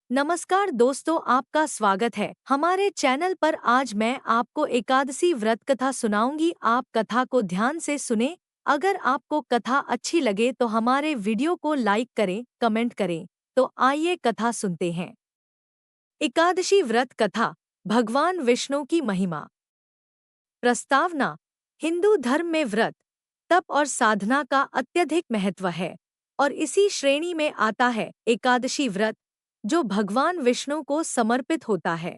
नमस्कार दोस्तों, आपका स्वागत है हमारे चैनल पर। आज मैं आपको एकादशी व्रत कथा सुनाऊंगी। आप कथा को ध्यान से सुने। अगर आपको कथा अच्छी लगे तो हमारे वीडियो को लाइक करें, कमेंट करें। तो आइए कथा सुनते हैं। एकादशी व्रत कथा। भगवान विष्णु की महिमा। प्रस्तावना। हिंदू धर्म में व्रत, तप और साधना का अत्यधिक महत्व है और इसी श्रेणी में आता है एकादशी व्रत, जो भगवान विष्णु को समर्पित होता है।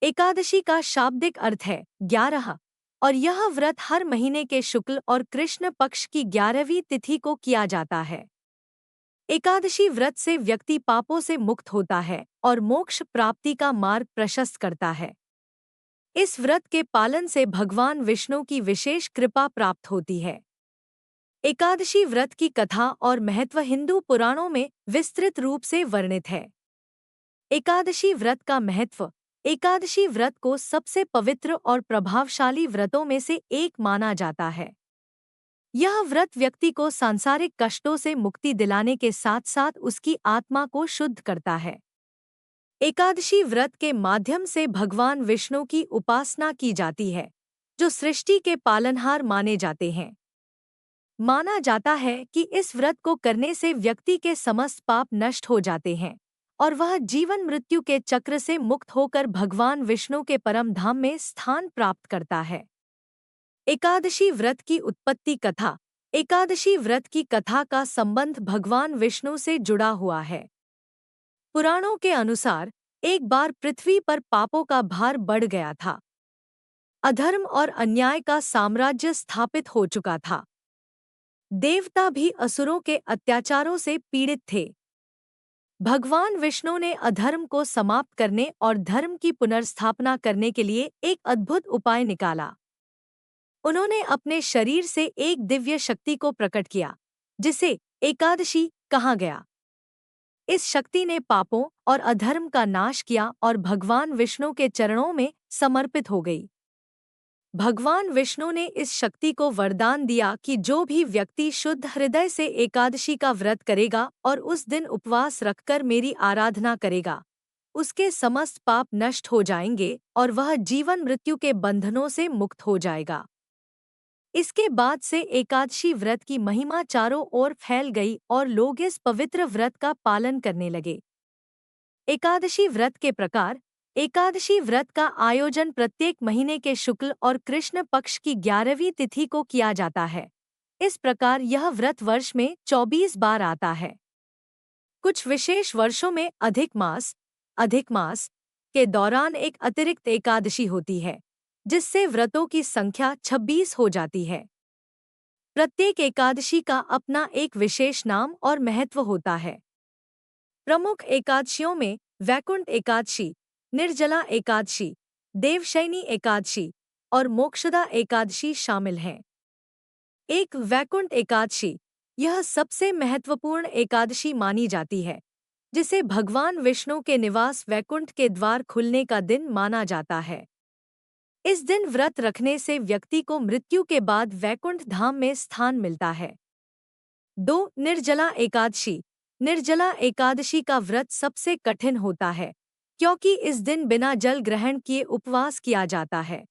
एकादशी का शाब्दिक अर्थ है 11, और यह व्रत हर महीने के शुक्ल और कृष्ण पक्ष की 11वीं तिथि को किया जाता है। एकादशी व्रत से व्यक्ति पापों से मुक्त होता है और मोक्ष प्राप्ति का मार्ग प्रशस्त करता है। इस व्रत के पालन से भगवान विष्णु की विशेष कृपा प्राप्त होती है। एकादशी व्रत की कथा और महत्व हिंदू पुराणों में विस्तृत रूप से वर्णित है। एकादशी व्रत का महत्व। एकादशी व्रत को सबसे पवित्र और प्रभावशाली व्रतों में से एक माना जाता है। यह व्रत व्यक्ति को सांसारिक कष्टों से मुक्ति दिलाने के साथ साथ उसकी आत्मा को शुद्ध करता है। एकादशी व्रत के माध्यम से भगवान विष्णु की उपासना की जाती है, जो सृष्टि के पालनहार माने जाते हैं। माना जाता है कि इस व्रत को करने से व्यक्ति के समस्त पाप नष्ट हो जाते हैं और वह जीवन मृत्यु के चक्र से मुक्त होकर भगवान विष्णु के परम धाम में स्थान प्राप्त करता है। एकादशी व्रत की उत्पत्ति कथा। एकादशी व्रत की कथा का संबंध भगवान विष्णु से जुड़ा हुआ है। पुराणों के अनुसार एक बार पृथ्वी पर पापों का भार बढ़ गया था। अधर्म और अन्याय का साम्राज्य स्थापित हो चुका था। देवता भी असुरों के अत्याचारों से पीड़ित थे। भगवान विष्णु ने अधर्म को समाप्त करने और धर्म की पुनर्स्थापना करने के लिए एक अद्भुत उपाय निकाला। उन्होंने अपने शरीर से एक दिव्य शक्ति को प्रकट किया, जिसे एकादशी कहा गया। इस शक्ति ने पापों और अधर्म का नाश किया और भगवान विष्णु के चरणों में समर्पित हो गई। भगवान विष्णु ने इस शक्ति को वरदान दिया कि जो भी व्यक्ति शुद्ध हृदय से एकादशी का व्रत करेगा और उस दिन उपवास रखकर मेरी आराधना करेगा, उसके समस्त पाप नष्ट हो जाएंगे और वह जीवन मृत्यु के बंधनों से मुक्त हो जाएगा। इसके बाद से एकादशी व्रत की महिमा चारों ओर फैल गई और लोग इस पवित्र व्रत का पालन करने लगे। एकादशी व्रत के प्रकार। एकादशी व्रत का आयोजन प्रत्येक महीने के शुक्ल और कृष्ण पक्ष की 11वीं तिथि को किया जाता है। इस प्रकार यह व्रत वर्ष में 24 बार आता है। कुछ विशेष वर्षों में अधिक मास के दौरान एक अतिरिक्त एकादशी होती है, जिससे व्रतों की संख्या 26 हो जाती है। प्रत्येक एकादशी का अपना एक विशेष नाम और महत्व होता है। प्रमुख एकादशियों में वैकुंठ एकादशी, निर्जला एकादशी, देवशयनी एकादशी और मोक्षदा एकादशी शामिल हैं। एक वैकुंठ एकादशी, यह सबसे महत्वपूर्ण एकादशी मानी जाती है, जिसे भगवान विष्णु के निवास वैकुंठ के द्वार खुलने का दिन माना जाता है। इस दिन व्रत रखने से व्यक्ति को मृत्यु के बाद वैकुंठ धाम में स्थान मिलता है। 2. निर्जला एकादशी। निर्जला एकादशी का व्रत सबसे कठिन होता है, क्योंकि इस दिन बिना जल ग्रहण किए उपवास किया जाता है।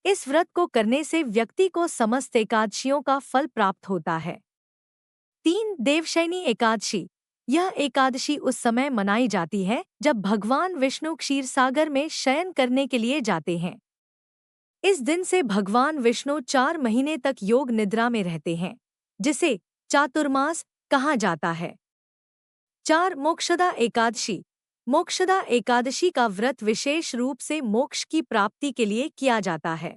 इस व्रत को करने से व्यक्ति को समस्त एकादशियों का फल प्राप्त होता है। 3. देवशयनी एकादशी। यह एकादशी उस समय मनाई जाती है जब भगवान विष्णु क्षीरसागर में शयन करने के लिए जाते हैं। इस दिन से भगवान विष्णु 4 महीने तक योग निद्रा में रहते हैं, जिसे चातुर्मास कहा जाता है। 4. मोक्षदा एकादशी। मोक्षदा एकादशी का व्रत विशेष रूप से मोक्ष की प्राप्ति के लिए किया जाता है।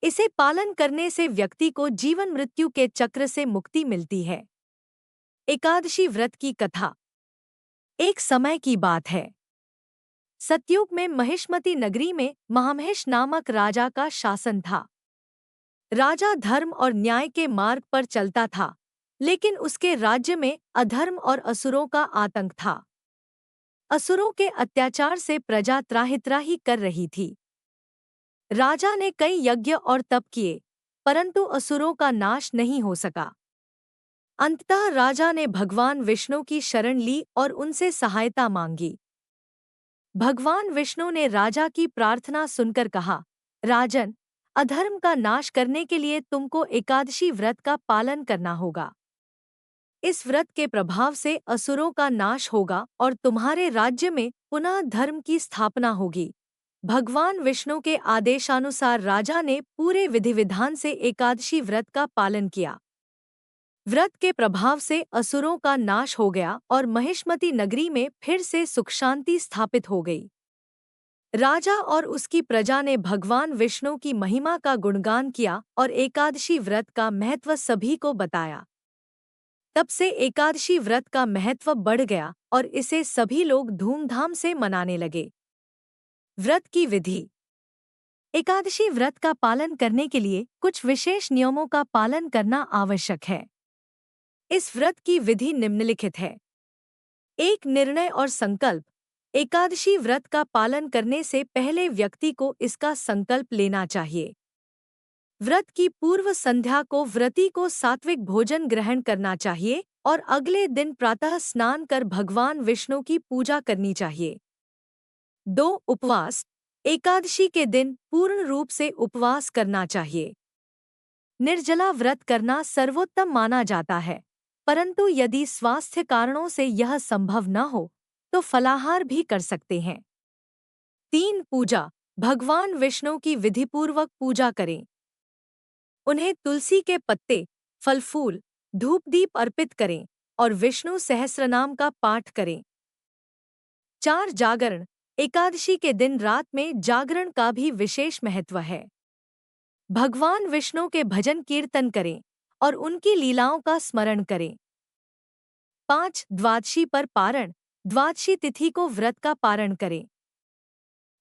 इसे पालन करने से व्यक्ति को जीवन मृत्यु के चक्र से मुक्ति मिलती है। एकादशी व्रत की कथा। एक समय की बात है। सतयुग में महिष्मती नगरी में महामहिष नामक राजा का शासन था। राजा धर्म और न्याय के मार्ग पर चलता था, लेकिन उसके राज्य में अधर्म और असुरों का आतंक था। असुरों के अत्याचार से प्रजा त्राहि कर रही थी। राजा ने कई यज्ञ और तप किए, परंतु असुरों का नाश नहीं हो सका। अंततः राजा ने भगवान विष्णु की शरण ली और उनसे सहायता मांगी। भगवान विष्णु ने राजा की प्रार्थना सुनकर कहा, राजन, अधर्म का नाश करने के लिए तुमको एकादशी व्रत का पालन करना होगा। इस व्रत के प्रभाव से असुरों का नाश होगा और तुम्हारे राज्य में पुनः धर्म की स्थापना होगी। भगवान विष्णु के आदेशानुसार राजा ने पूरे विधि विधान से एकादशी व्रत का पालन किया। व्रत के प्रभाव से असुरों का नाश हो गया और महिष्मती नगरी में फिर से सुख शांति स्थापित हो गई। राजा और उसकी प्रजा ने भगवान विष्णु की महिमा का गुणगान किया और एकादशी व्रत का महत्व सभी को बताया। तब से एकादशी व्रत का महत्व बढ़ गया और इसे सभी लोग धूमधाम से मनाने लगे। व्रत की विधि। एकादशी व्रत का पालन करने के लिए कुछ विशेष नियमों का पालन करना आवश्यक है। इस व्रत की विधि निम्नलिखित है। एक निर्णय और संकल्प। एकादशी व्रत का पालन करने से पहले व्यक्ति को इसका संकल्प लेना चाहिए। व्रत की पूर्व संध्या को व्रती को सात्विक भोजन ग्रहण करना चाहिए और अगले दिन प्रातः स्नान कर भगवान विष्णु की पूजा करनी चाहिए। 2. उपवास। एकादशी के दिन पूर्ण रूप से उपवास करना चाहिए। निर्जला व्रत करना सर्वोत्तम माना जाता है, परंतु यदि स्वास्थ्य कारणों से यह संभव न हो तो फलाहार भी कर सकते हैं। 3. पूजा। भगवान विष्णु की विधिपूर्वक पूजा करें। उन्हें तुलसी के पत्ते, फल फूल, धूप दीप अर्पित करें और विष्णु सहस्रनाम का पाठ करें। 4. जागरण। एकादशी के दिन रात में जागरण का भी विशेष महत्व है। भगवान विष्णु के भजन कीर्तन करें और उनकी लीलाओं का स्मरण करें। 5. द्वादशी पर पारण। द्वादशी तिथि को व्रत का पारण करें।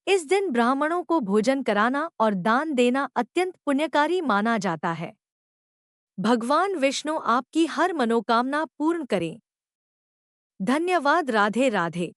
इस दिन ब्राह्मणों को भोजन कराना और दान देना अत्यंत पुण्यकारी माना जाता है। भगवान विष्णु आपकी हर मनोकामना पूर्ण करें। धन्यवाद। राधे राधे।